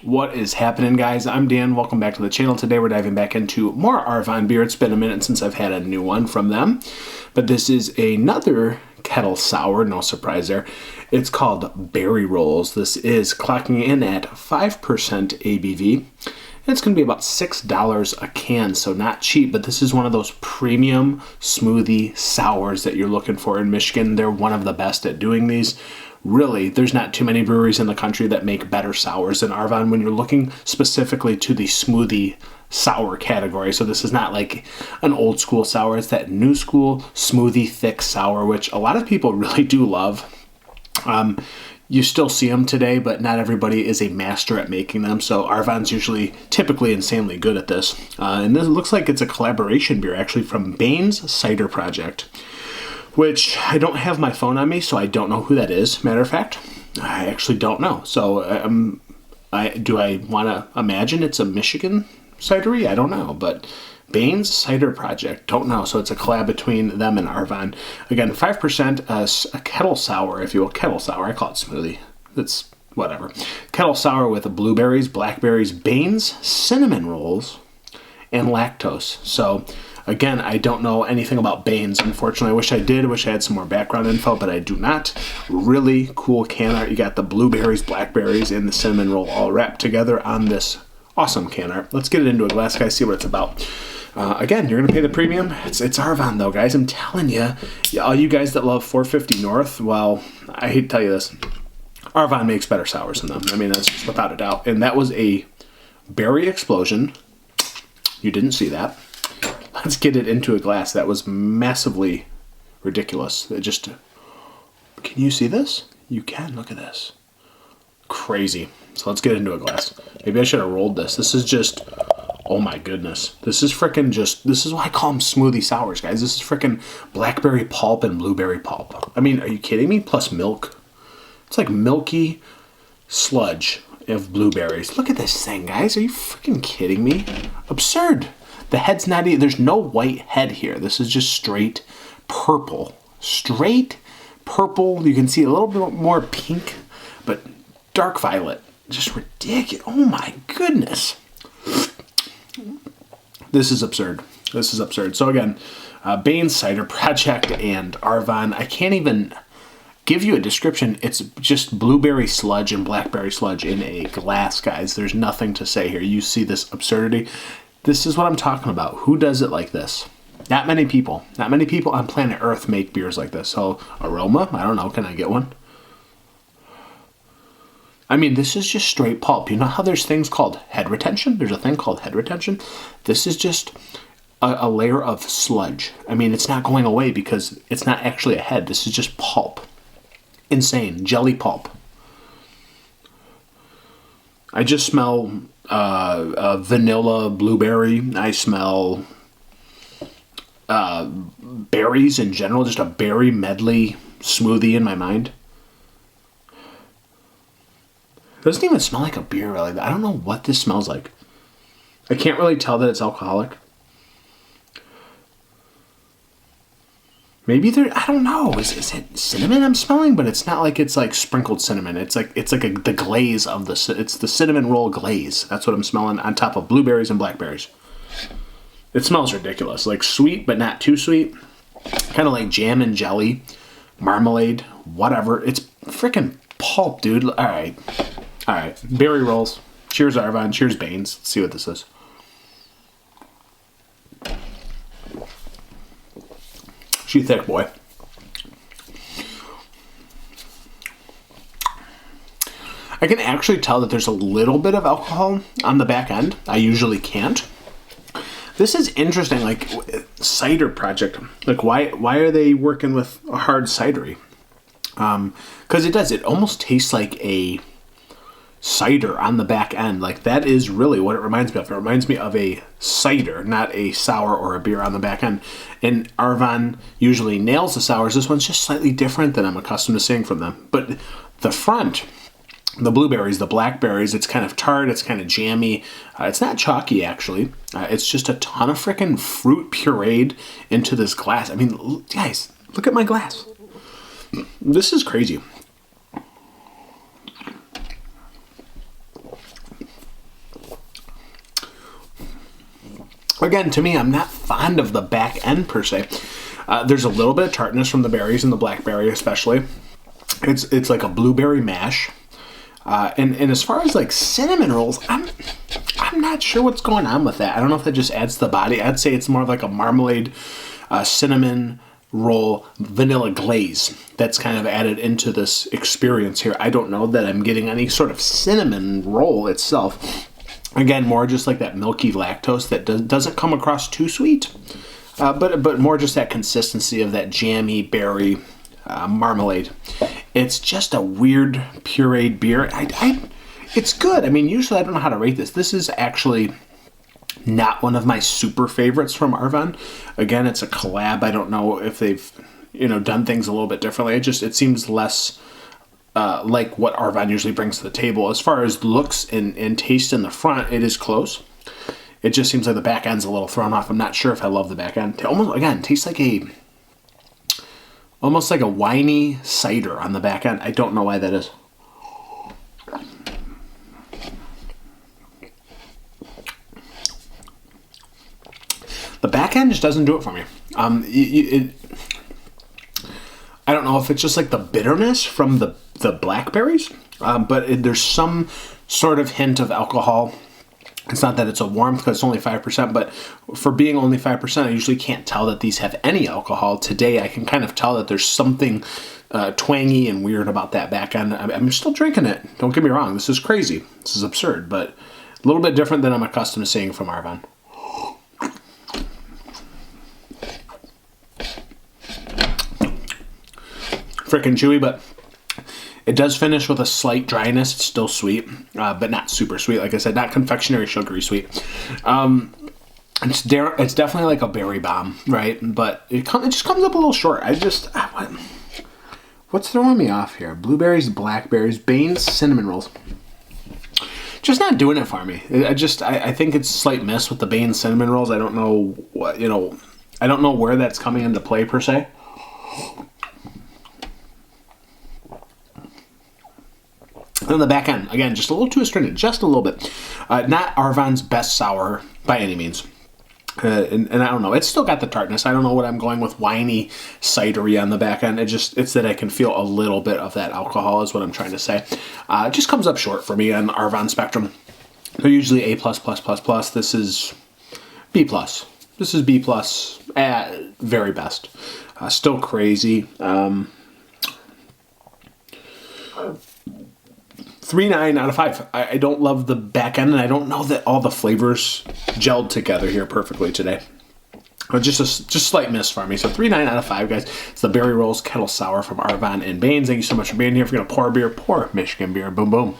What is happening, guys? I'm Dan. Welcome back to the channel. Today we're diving back into more Arvon beer. It's been a minute since I've had a new one from them, but this is another Kettle sour. No surprise there. It's called Berry Rolls. This is clocking in at 5% ABV. And it's going to be about $6 a can, so not cheap, but this is one of those premium smoothie sours that you're looking for in Michigan. They're one of the best at doing these. Really, there's not too many breweries in the country that make better sours than Arvon when you're looking specifically to the smoothie sour category. So this is not like an old school sour. It's that new school smoothie thick sour, which a lot of people really do love. You still see them today, but not everybody is a master at making them. So Arvon's typically insanely good at this. And this looks like it's a collaboration beer actually from Baynes Cider Project, which I don't have my phone on me, so I don't know who that is. Matter of fact, I actually don't know. So do I want to imagine it's a Michigan cidery? I don't know, but Baynes Cider Project, don't know. So it's a collab between them and Arvon. Again, 5%, a kettle sour, if you will. Kettle sour, I call it smoothie. That's whatever. Kettle sour with blueberries, blackberries, Baynes cinnamon rolls, and lactose. So again, I don't know anything about Baynes, unfortunately. I wish I did. I wish I had some more background info, but I do not. Really cool can art. You got the blueberries, blackberries, and the cinnamon roll all wrapped together on this awesome can art. Let's get it into a glass, guys, see what it's about. Again, you're going to pay the premium. It's Arvon, though, guys. I'm telling you, all you guys that love 450 North, well, I hate to tell you this, Arvon makes better sours than them. I mean, that's just without a doubt. And that was a berry explosion. You didn't see that. Let's get it into a glass. That was massively ridiculous. Can you see this? You can. Look at this. Crazy. So let's get into a glass. Maybe I should have rolled this. This is just, oh my goodness. This is why I call them smoothie sours, guys. This is frickin' blackberry pulp and blueberry pulp. I mean, are you kidding me? Plus milk. It's like milky sludge of blueberries. Look at this thing, guys. Are you freaking kidding me? Absurd. The head's not even, there's no white head here. This is just straight purple. Straight purple. You can see a little bit more pink, but dark violet. Just ridiculous. Oh my goodness. This is absurd. This is absurd. So again, Baynes Cider Project and Arvon. I can't even give you a description. It's just blueberry sludge and blackberry sludge in a glass, guys. There's nothing to say here. You see this absurdity. This is what I'm talking about. Who does it like this? Not many people. Not many people on planet Earth make beers like this. So, aroma? I don't know. Can I get one? I mean, this is just straight pulp. You know how there's things called head retention? There's a thing called head retention. This is just a layer of sludge. I mean, it's not going away because it's not actually a head. This is just pulp. Insane. Jelly pulp. I just smell vanilla blueberry. I smell berries in general, just a berry medley smoothie in my mind. It doesn't even smell like a beer, really. I don't know what this smells like. I can't really tell that it's alcoholic. Maybe I don't know. Is it cinnamon I'm smelling? But it's not like it's like sprinkled cinnamon. It's like the glaze of it's the cinnamon roll glaze. That's what I'm smelling on top of blueberries and blackberries. It smells ridiculous. Like sweet, but not too sweet. Kind of like jam and jelly, marmalade, whatever. It's freaking pulp, dude. All right. Berry rolls. Cheers, Arvon. Cheers, Baynes. Let's see what this is. She thick, boy. I can actually tell that there's a little bit of alcohol on the back end. I usually can't. This is interesting, like cider project. Like why are they working with a hard cidery? Because it almost tastes like a cider on the back end. Like that is really what it reminds me of. It reminds me of a cider, not a sour or a beer on the back end. And Arvon usually nails the sours. This one's just slightly different than I'm accustomed to seeing from them. But the front, the blueberries, the blackberries, it's kind of tart, it's kind of jammy. It's not chalky, actually. It's just a ton of freaking fruit pureed into this glass. I mean, guys, look at my glass. This is crazy. Again, to me, I'm not fond of the back end per se. There's a little bit of tartness from the berries and the blackberry especially. It's like a blueberry mash. And as far as like cinnamon rolls, I'm not sure what's going on with that. I don't know if that just adds to the body. I'd say it's more of like a marmalade, cinnamon roll, vanilla glaze that's kind of added into this experience here. I don't know that I'm getting any sort of cinnamon roll itself. Again, more just like that milky lactose that doesn't come across too sweet, but more just that consistency of that jammy berry marmalade. It's just a weird pureed beer. It's good. I mean, usually I don't know how to rate this. This is actually not one of my super favorites from Arvon. Again, it's a collab. I don't know if they've done things a little bit differently. It seems less like what Arvon usually brings to the table. As far as looks and taste in the front, it is close. It just seems like the back end's a little thrown off. I'm not sure if I love the back end. It almost, again, tastes like almost like a winey cider on the back end. I don't know why that is. The back end just doesn't do it for me. I don't know if it's just like the bitterness from the blackberries, but there's some sort of hint of alcohol. It's not that it's a warmth because it's only 5%, but for being only 5%, I usually can't tell that these have any alcohol. Today, I can kind of tell that there's something twangy and weird about that back end. I'm still drinking it. Don't get me wrong. This is crazy. This is absurd, but a little bit different than I'm accustomed to seeing from Arvon. Freaking chewy, but it does finish with a slight dryness. It's still sweet, but not super sweet. Like I said, not confectionery sugary sweet. It's definitely like a berry bomb, right? But it just comes up a little short. What's throwing me off here? Blueberries, blackberries, Baynes cinnamon rolls. Just not doing it for me. I think it's a slight miss with the Baynes cinnamon rolls. I don't know what, I don't know where that's coming into play per se. On the back end, again, just a little too astringent, just a little bit. Not Arvon's best sour by any means. And I don't know, it's still got the tartness. I don't know what I'm going with winey cidery on the back end. It's that I can feel a little bit of that alcohol is what I'm trying to say. It just comes up short for me on the Arvon spectrum. They're usually A++++. This is B+. This is B+, at very best. Still crazy. 3.9 out of 5. I don't love the back end, and I don't know that all the flavors gelled together here perfectly today. Just a slight miss for me. So 3.9 out of 5, guys. It's the Berry Rolls Kettle Sour from Arvon and Baynes. Thank you so much for being here. If you're going to pour a beer, pour Michigan beer. Boom, boom.